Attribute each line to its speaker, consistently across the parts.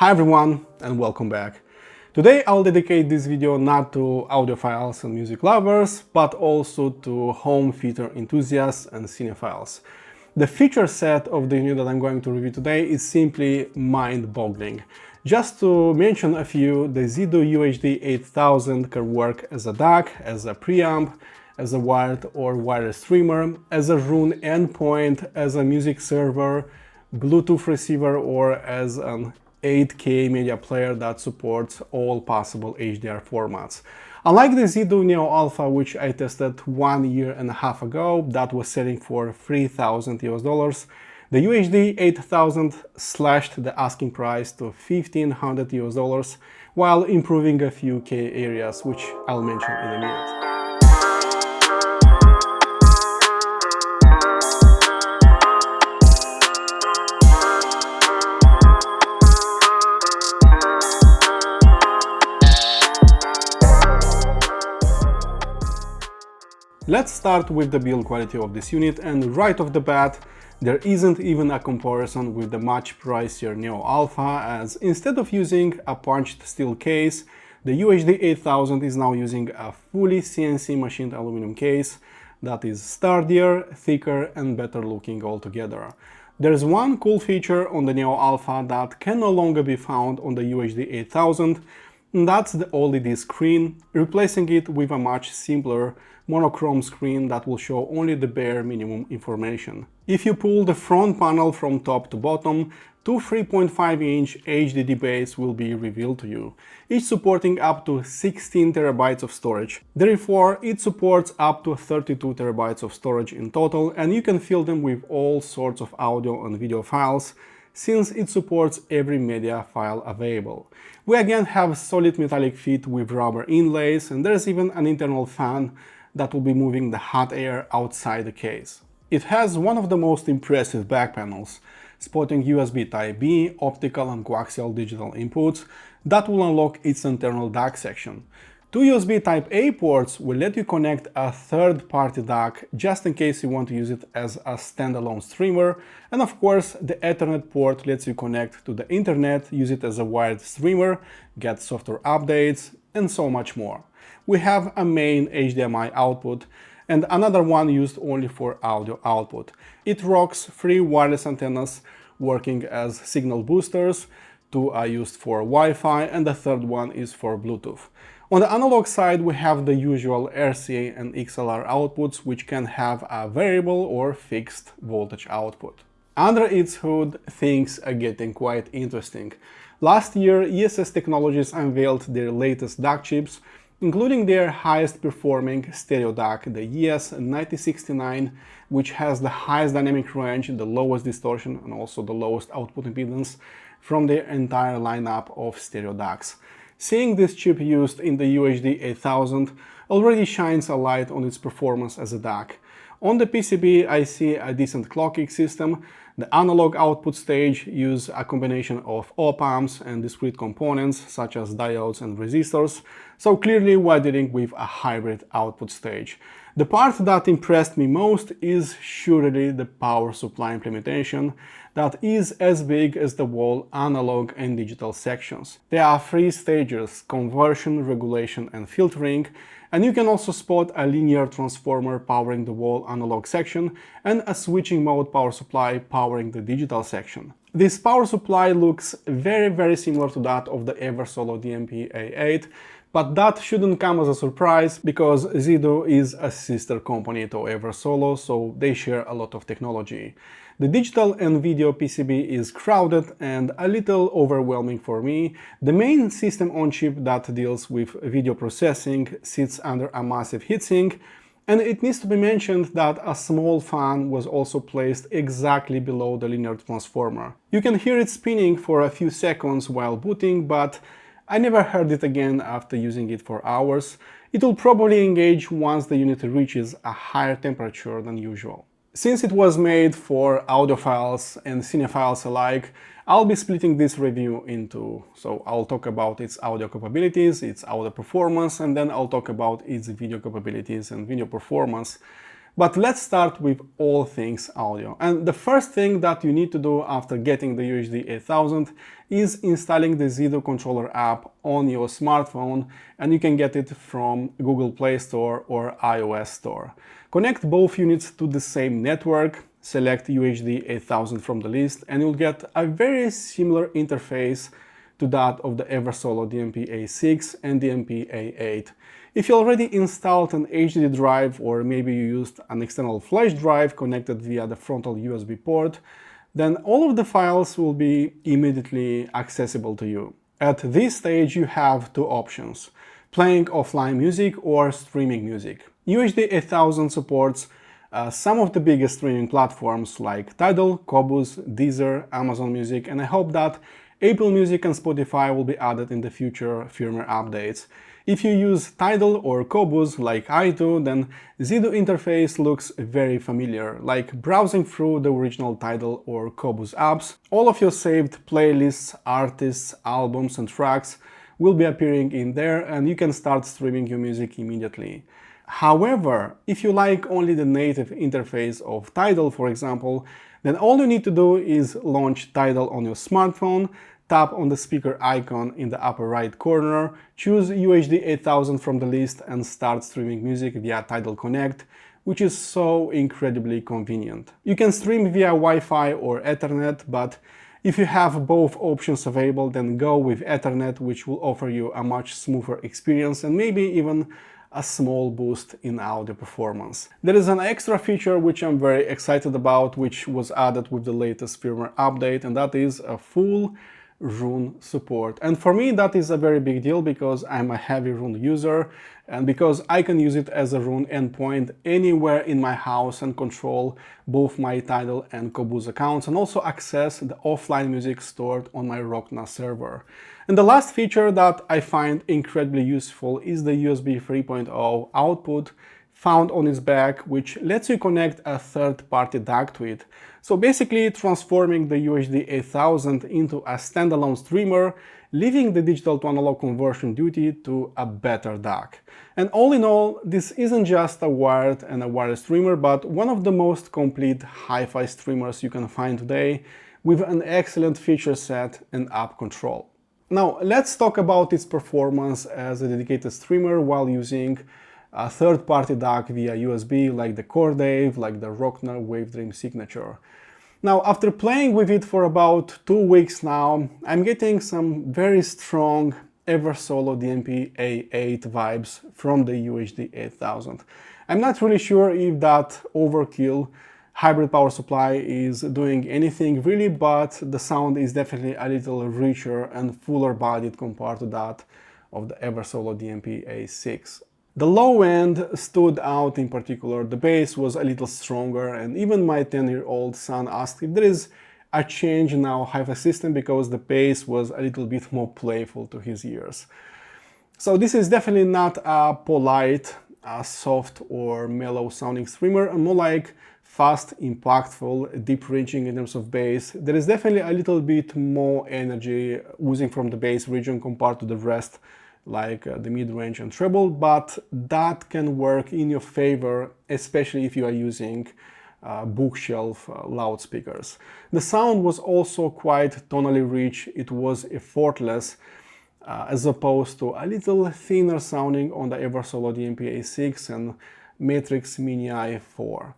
Speaker 1: Hi everyone and welcome back. Today I'll dedicate this video not to audiophiles and music lovers, but also to home theater enthusiasts and cinephiles. The feature set of the unit that I'm going to review today is simply mind-boggling. Just to mention a few, the Zidoo UHD8000 can work as a DAC, as a preamp, as a wired or wireless streamer, as a Roon endpoint, as a music server, Bluetooth receiver, or as an 8K media player that supports all possible HDR formats. Unlike the Zidoo Neo Alpha, which I tested 1.5 years ago, that was selling for $3,000 US, the UHD8000 slashed the asking price to $1,500 US while improving a few key areas, which I'll mention in a minute. Let's start with the build quality of this unit, and right off the bat, there isn't even a comparison with the much pricier Neo Alpha, as instead of using a punched steel case, the UHD8000 is now using a fully CNC machined aluminum case that is sturdier, thicker and better looking altogether. There's one cool feature on the Neo Alpha that can no longer be found on the UHD8000, and that's the OLED screen, replacing it with a much simpler monochrome screen that will show only the bare minimum information. If you pull the front panel from top to bottom, two 3.5-inch HDD bays will be revealed to you, each supporting up to 16 TB of storage. Therefore, it supports up to 32 TB of storage in total, and you can fill them with all sorts of audio and video files, since it supports every media file available. We again have solid metallic feet with rubber inlays, and there's even an internal fan that will be moving the hot air outside the case. It has one of the most impressive back panels, sporting USB Type-B, optical and coaxial digital inputs that will unlock its internal DAC section. Two USB Type-A ports will let you connect a third-party DAC just in case you want to use it as a standalone streamer, and of course the Ethernet port lets you connect to the internet, use it as a wired streamer, get software updates, and so much more. We have a main HDMI output and another one used only for audio output. It rocks 3 wireless antennas working as signal boosters. 2 are used for Wi-Fi and the third one is for Bluetooth. On the analog side, we have the usual RCA and XLR outputs, which can have a variable or fixed voltage output. Under its hood, things are getting quite interesting. Last year, ESS Technologies unveiled their latest DAC chips, including their highest performing stereo DAC, the ES9069, which has the highest dynamic range, the lowest distortion and also the lowest output impedance from their entire lineup of stereo DACs. Seeing this chip used in the UHD8000 already shines a light on its performance as a DAC. On the PCB I see a decent clocking system. The analog output stage use a combination of op-amps and discrete components such as diodes and resistors, so clearly we're dealing with a hybrid output stage. The part that impressed me most is surely the power supply implementation that is as big as the whole analog and digital sections. There are 3 stages: conversion, regulation and filtering, and you can also spot a linear transformer powering the whole analog section and a switching mode power supply powering the digital section. This power supply looks very similar to that of the Eversolo DMP-A8, but that shouldn't come as a surprise because Zidoo is a sister company to Eversolo, so they share a lot of technology. The digital and video PCB is crowded and a little overwhelming for me. The main system on chip that deals with video processing sits under a massive heatsink, and it needs to be mentioned that a small fan was also placed exactly below the linear transformer. You can hear it spinning for a few seconds while booting, but I never heard it again after using it for hours. It will probably engage once the unit reaches a higher temperature than usual. Since it was made for audiophiles and cinephiles alike, I'll be splitting this review into, so I'll talk about its audio capabilities, its audio performance, and then I'll talk about its video capabilities and video performance. But let's start with all things audio. And the first thing that you need to do after getting the UHD8000 is installing the Zidoo controller app on your smartphone, and you can get it from Google Play Store or iOS Store. Connect both units to the same network, select UHD8000 from the list, and you'll get a very similar interface to that of the Eversolo DMP-A6 and DMP-A8. If you already installed an HDD drive, or maybe you used an external flash drive connected via the frontal USB port, then all of the files will be immediately accessible to you. At this stage you have two options: playing offline music or streaming music. UHD8000 supports some of the biggest streaming platforms like Tidal, Qobuz, Deezer, Amazon Music, and I hope that Apple Music and Spotify will be added in the future firmware updates. If you use Tidal or Qobuz like I do, then Zidoo interface looks very familiar, like browsing through the original Tidal or Qobuz apps. All of your saved playlists, artists, albums and tracks will be appearing in there, and you can start streaming your music immediately. However, if you like only the native interface of Tidal, for example, then all you need to do is launch Tidal on your smartphone, tap on the speaker icon in the upper right corner, choose UHD8000 from the list and start streaming music via Tidal Connect, which is so incredibly convenient. You can stream via Wi-Fi or Ethernet, but if you have both options available, then go with Ethernet, which will offer you a much smoother experience and maybe even a small boost in audio performance. There is an extra feature which I'm very excited about, which was added with the latest firmware update, and that is a full Roon support. And for me that is a very big deal because I'm a heavy Roon user, and because I can use it as a Roon endpoint anywhere in my house and control both my Tidal and Qobuz accounts, and also access the offline music stored on my Rockna server. And the last feature that I find incredibly useful is the USB 3.0 output found on its back, which lets you connect a third-party DAC to it. So basically transforming the UHD8000 into a standalone streamer, leaving the digital to analog conversion duty to a better DAC. And all in all, this isn't just a wired and a wireless streamer, but one of the most complete hi-fi streamers you can find today, with an excellent feature set and app control. Now let's talk about its performance as a dedicated streamer while using a third-party DAC via USB like the Cordave, like the Rockna Wavedream Signature. Now, after playing with it for about 2 weeks now, I'm getting some very strong Eversolo DMP-A8 vibes from the UHD8000. I'm not really sure if that overkill hybrid power supply is doing anything really, but the sound is definitely a little richer and fuller bodied compared to that of the Eversolo DMP-A6. The low end stood out in particular. The bass was a little stronger, and even my 10-year-old son asked if there is a change in our hi-fi system because the bass was a little bit more playful to his ears. So this is definitely not a polite, soft or mellow sounding streamer, and more like fast, impactful, deep ranging in terms of bass. There is definitely a little bit more energy oozing from the bass region compared to the rest, like the mid-range and treble, but that can work in your favor, especially if you are using bookshelf loudspeakers. The sound was also quite tonally rich. It was effortless, as opposed to a little thinner sounding on the Eversolo DMP-A6 and Matrix Mini i4.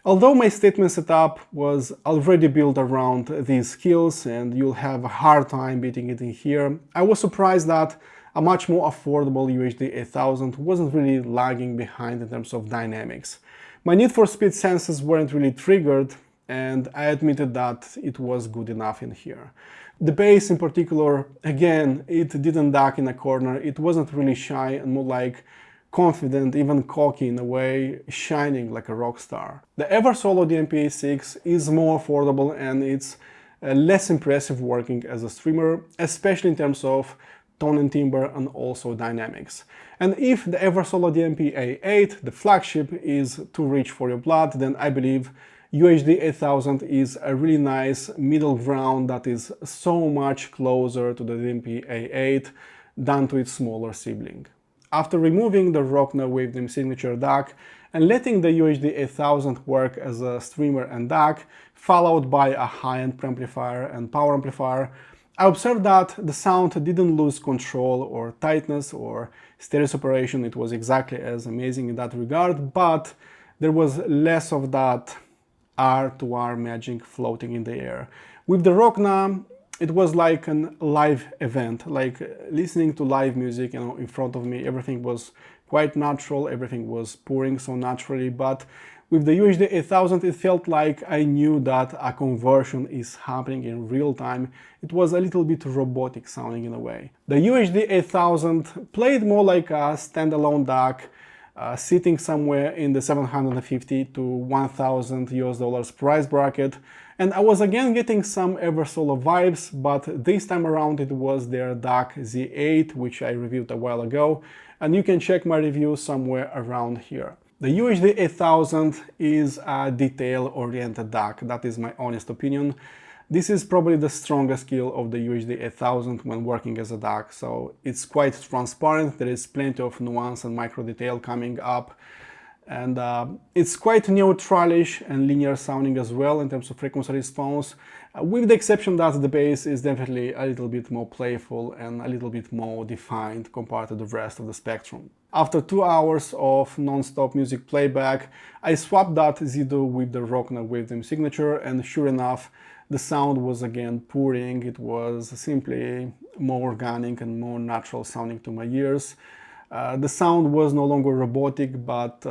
Speaker 1: Although my statement setup was already built around these skills and you'll have a hard time beating it in here, I was surprised that a much more affordable UHD8000 wasn't really lagging behind in terms of dynamics. My need for speed senses weren't really triggered, and I admitted that it was good enough in here. The bass in particular, again, it didn't duck in a corner. It wasn't really shy and more like confident, even cocky in a way, shining like a rock star. The Eversolo DMP-A6 is more affordable and it's less impressive working as a streamer, especially in terms of tone and timbre and also dynamics. And if the Eversolo DMP-A8, the flagship, is too rich for your blood, then I believe UHD8000 is a really nice middle ground that is so much closer to the DMP-A8 than to its smaller sibling. After removing the Rockna Wavedream Signature DAC and letting the UHD8000 work as a streamer and DAC, followed by a high-end preamplifier and power amplifier, I observed that the sound didn't lose control or tightness or stereo separation. It was exactly as amazing in that regard, but there was less of that R2R magic floating in the air. With the Rokna, it was like a live event, like listening to live music, in front of me. Everything was quite natural, everything was pouring so naturally, but with the UHD8000 it felt like I knew that a conversion is happening in real time. It was a little bit robotic sounding in a way. The UHD8000 played more like a standalone DAC, sitting somewhere in the 750 to 1000 US dollars price bracket, and I was again getting some Eversolo vibes, but this time around it was their DAC Z8, which I reviewed a while ago, and you can check my review somewhere around here. The UHD8000 is a detail-oriented DAC, that is my honest opinion. This is probably the strongest skill of the UHD8000 when working as a DAC, so it's quite transparent, there is plenty of nuance and micro detail coming up, and it's quite neutralish and linear sounding as well in terms of frequency response, with the exception that the bass is definitely a little bit more playful and a little bit more defined compared to the rest of the spectrum. After 2 hours of non-stop music playback, I swapped that Zidoo with the Rokna Wavedom signature, and sure enough, the sound was again pouring. It was simply more organic and more natural sounding to my ears. The sound was no longer robotic, but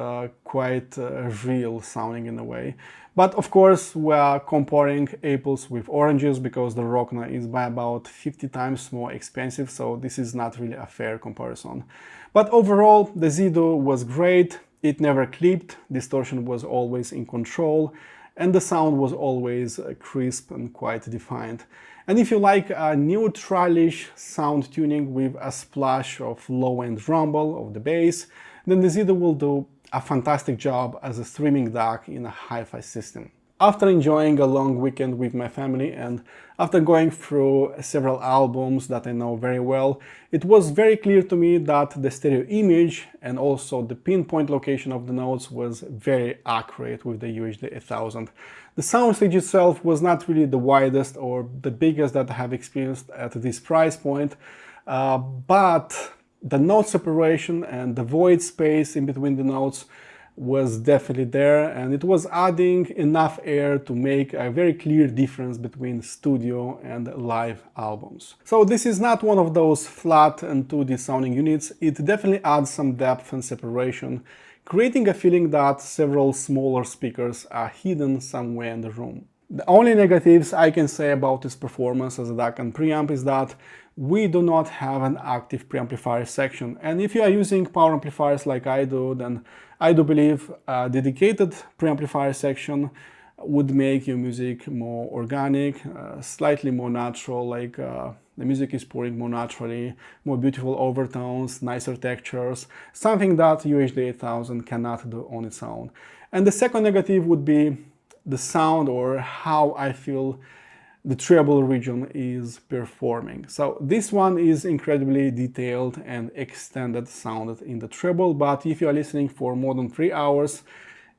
Speaker 1: quite real sounding in a way. But of course, we are comparing apples with oranges because the Rokna is by about 50 times more expensive, so this is not really a fair comparison. But overall, the Zidoo was great. It never clipped, distortion was always in control, and the sound was always crisp and quite defined. And if you like a neutralish sound tuning with a splash of low-end rumble of the bass, then the Zidoo will do a fantastic job as a streaming DAC in a hi-fi system. After enjoying a long weekend with my family and after going through several albums that I know very well, it was very clear to me that the stereo image and also the pinpoint location of the notes was very accurate with the UHD8000. The soundstage itself was not really the widest or the biggest that I have experienced at this price point, but the note separation and the void space in between the notes was definitely there, and it was adding enough air to make a very clear difference between studio and live albums. So this is not one of those flat and 2D sounding units. It definitely adds some depth and separation, creating a feeling that several smaller speakers are hidden somewhere in the room. The only negatives I can say about its performance as a DAC and preamp is that we do not have an active preamplifier section, and if you are using power amplifiers like I do, then I do believe a dedicated preamplifier section would make your music more organic, slightly more natural, like the music is pouring more naturally, more beautiful overtones, nicer textures, something that UHD8000 cannot do on its own. And the second negative would be the sound, or how I feel the treble region is performing. So this one is incredibly detailed and extended sounded in the treble, but if you are listening for more than 3 hours,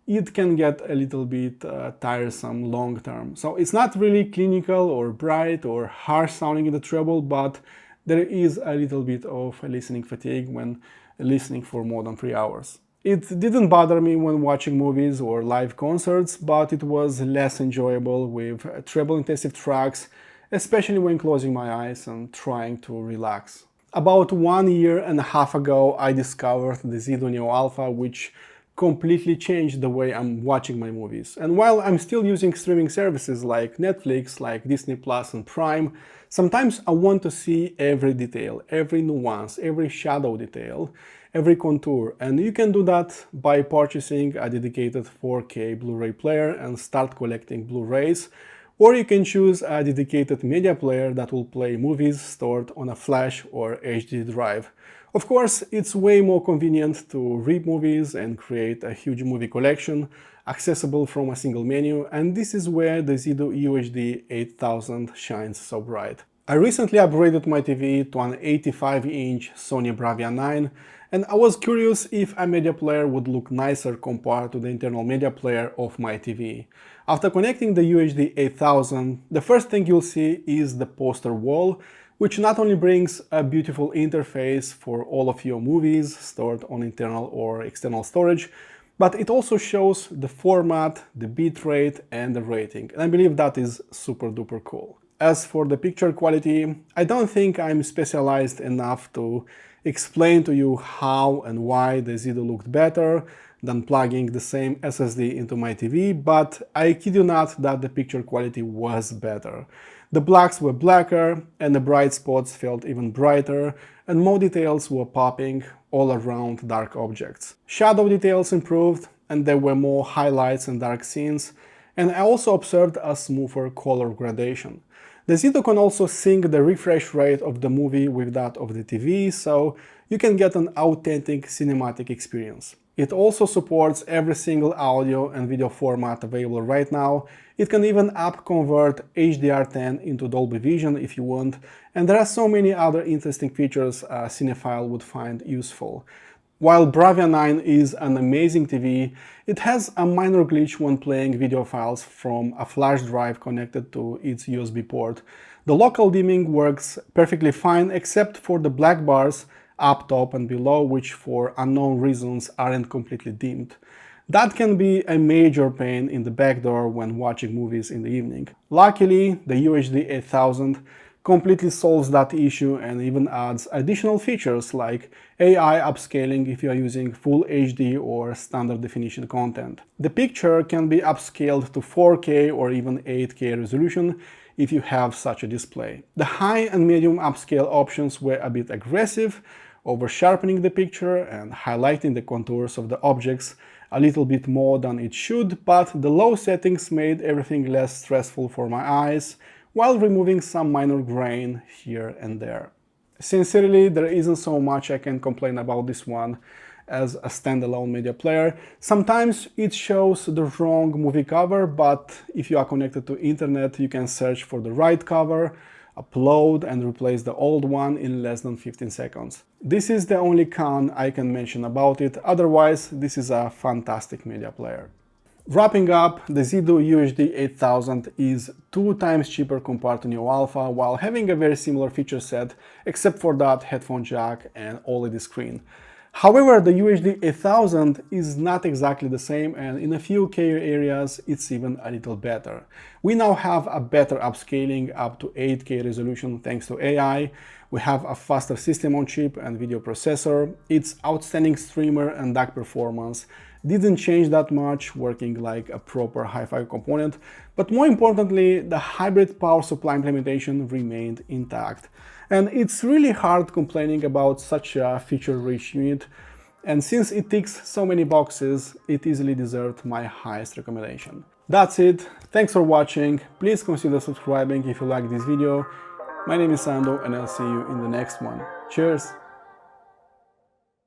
Speaker 1: it can get a little bit tiresome long term. So it's not really clinical or bright or harsh sounding in the treble, but there is a little bit of listening fatigue when listening for more than 3 hours. It didn't bother me when watching movies or live concerts, but it was less enjoyable with treble-intensive tracks, especially when closing my eyes and trying to relax. About 1.5 years ago, I discovered the Zidoo Neo Alpha, which completely changed the way I'm watching my movies. And while I'm still using streaming services like Netflix, like Disney Plus and Prime, sometimes I want to see every detail, every nuance, every shadow detail, every contour, and you can do that by purchasing a dedicated 4K Blu-ray player and start collecting Blu-rays, or you can choose a dedicated media player that will play movies stored on a flash or HD drive. Of course, it's way more convenient to rip movies and create a huge movie collection accessible from a single menu, and this is where the Zidoo UHD8000 shines so bright. I recently upgraded my TV to an 85-inch Sony Bravia 9, and I was curious if a media player would look nicer compared to the internal media player of my TV. After connecting the UHD8000, the first thing you'll see is the poster wall, which not only brings a beautiful interface for all of your movies stored on internal or external storage, but it also shows the format, the bitrate, and the rating, and I believe that is super duper cool. As for the picture quality, I don't think I'm specialized enough to explain to you how and why the Zidoo looked better than plugging the same SSD into my TV, but I kid you not that the picture quality was better. The blacks were blacker, and the bright spots felt even brighter, and more details were popping all around dark objects. Shadow details improved, and there were more highlights and dark scenes, and I also observed a smoother color gradation. The Zidoo can also sync the refresh rate of the movie with that of the TV, so you can get an authentic cinematic experience. It also supports every single audio and video format available right now. It can even convert HDR10 into Dolby Vision if you want, and there are so many other interesting features a cinephile would find useful. While Bravia 9 is an amazing TV, it has a minor glitch when playing video files from a flash drive connected to its USB port. The local dimming works perfectly fine except for the black bars up top and below, which for unknown reasons aren't completely dimmed. That can be a major pain in the back door when watching movies in the evening. Luckily, the UHD8000 completely solves that issue and even adds additional features like AI upscaling if you are using full HD or standard definition content. The picture can be upscaled to 4K or even 8K resolution if you have such a display. The high and medium upscale options were a bit aggressive, over sharpening the picture and highlighting the contours of the objects a little bit more than it should, but the low settings made everything less stressful for my eyes, while removing some minor grain here and there. Sincerely, there isn't so much I can complain about this one as a standalone media player. Sometimes it shows the wrong movie cover, but if you are connected to internet, you can search for the right cover, upload and replace the old one in less than 15 seconds. This is the only con I can mention about it, otherwise this is a fantastic media player. Wrapping up, the Zidoo UHD8000 is 2 times cheaper compared to Neo Alpha, while having a very similar feature set, except for that headphone jack and OLED screen. However, the UHD8000 is not exactly the same, and in a few key areas it's even a little better. We now have a better upscaling up to 8K resolution thanks to AI, we have a faster system on chip and video processor, its outstanding streamer and DAC performance didn't change that much, working like a proper hi-fi component, but more importantly, the hybrid power supply implementation remained intact. And it's really hard complaining about such a feature-rich unit, and since it ticks so many boxes, it easily deserved my highest recommendation. That's it, thanks for watching, please consider subscribing if you like this video. My name is Sando and I'll see you in the next one. Cheers!